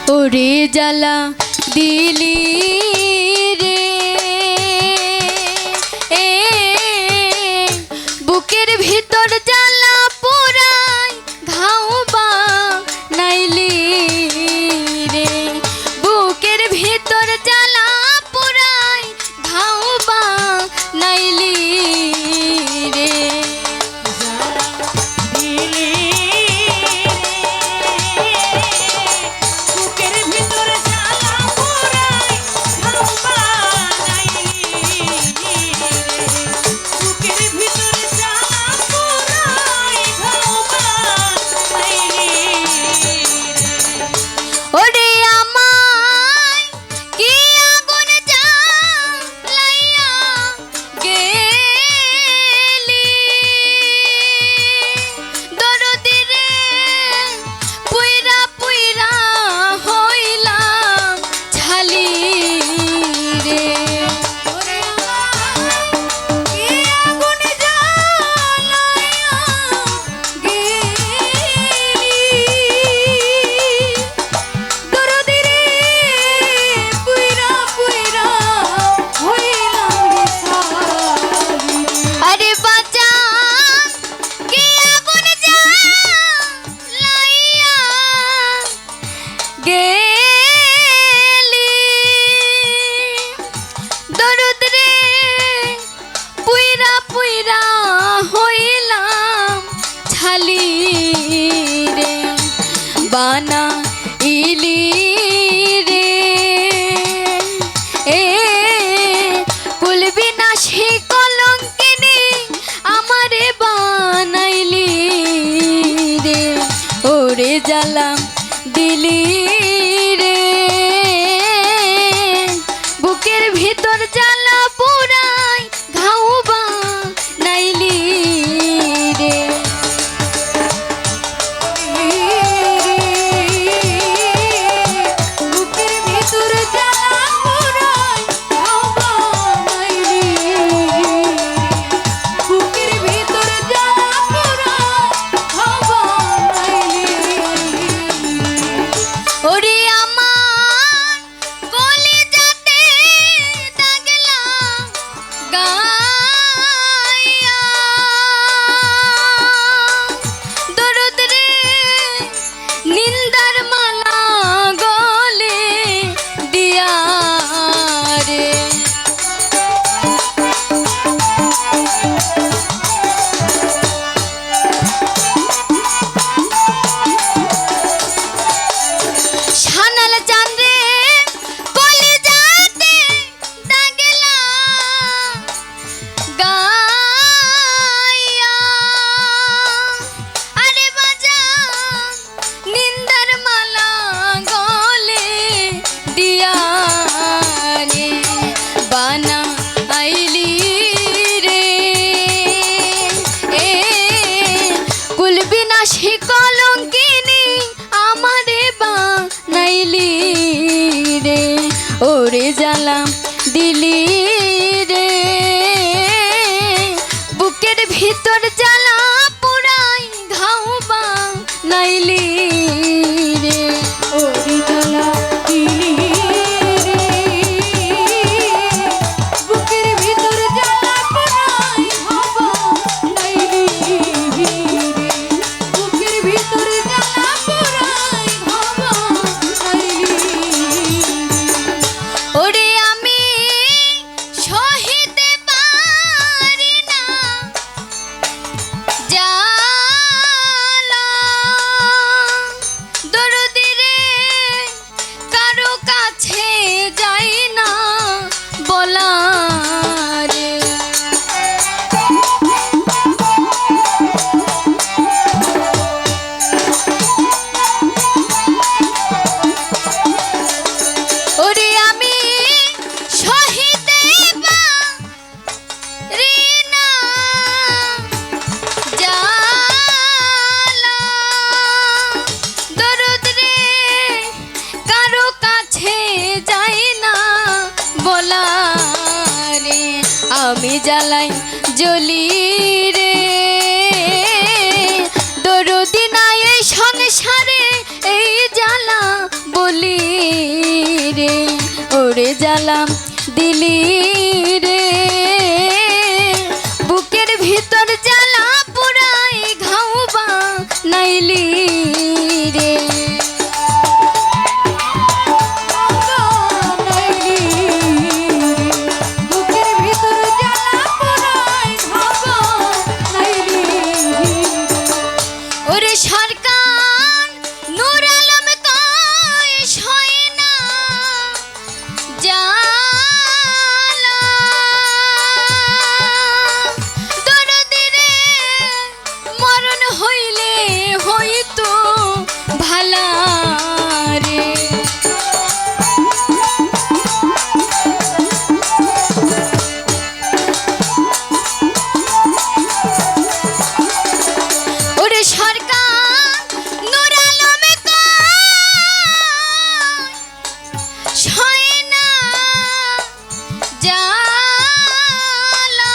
ওরে জ্বালা দিলি রে বুকের ভিতর জ্বালা পোড়াই ঘাও বা নাইলি রে বুকের ভিতর জ্বালা পোড়াই ঘাও বা নাইলি রে বানা ইলি রে কুলবি না সে কলঙ্কিনী আমারে বানাইলি রে ওরে জ্বালা দিলি রে বুকের ভিতর জ্বালা পোড়াই ঘাও বা নাইলি রে ওরে জ্বালা দিলি রে বুকের ভিতর জ্বালা পোড়াই ঘাও বা নাইলি রে ওরে জ্বালা দিলি বুকের ভিতর জ্বালা পোড়াই ঘাও বা নাইলি রে বুকের ভিতর জ্বালা পোড়াই ঘাও বা নাইলি ওরে আমি সহিতে পারি না জ্বালা দরদি রে কারো কাছে যাই না বলা রে ওরে আমি সহিতে পারি না জ্বালা দরদ রে কারো কাছে যাই না বলা রে আমি জ্বালাই জ্বলি রে দরদি নাই এই সংসারে এই জ্বালা বলি রে, ওরে জ্বালা দিলি রে, বুকের ভিতর জ্বালা পুরাই ঘাও বা নাইলি রে। ওরে সরকার নূর আলম কয় সয় না জ্বালা, দরদি রে মরণ হইলে হইতো ভালা রে। ওরে সরকার নূর আলম সয় না জ্বালা,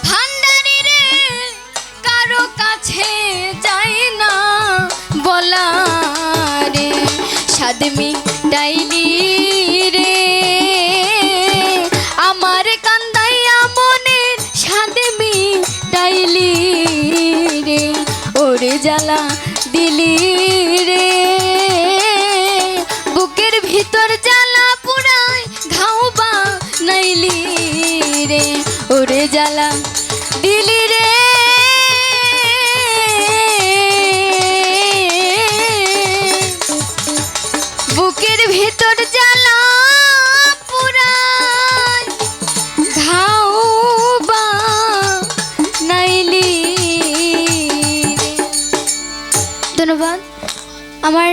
ভান্ডারি রে কারো কাছে যায় না বলা রে, সাদমি ডাইলি রে আমার কান্দাইয়া মনের সাদমি ডাইলি রে, ওরে জ্বালা দিলি রে, বুকের ভিতর জ্বালা পুরাই ঘাও বা নাইলি রে, ওরে জ্বালা দিলি রে। বুকের ভিতর জ্বালা পুরাই ঘাও বা নাইলি রে। ধন্যবাদ। আমার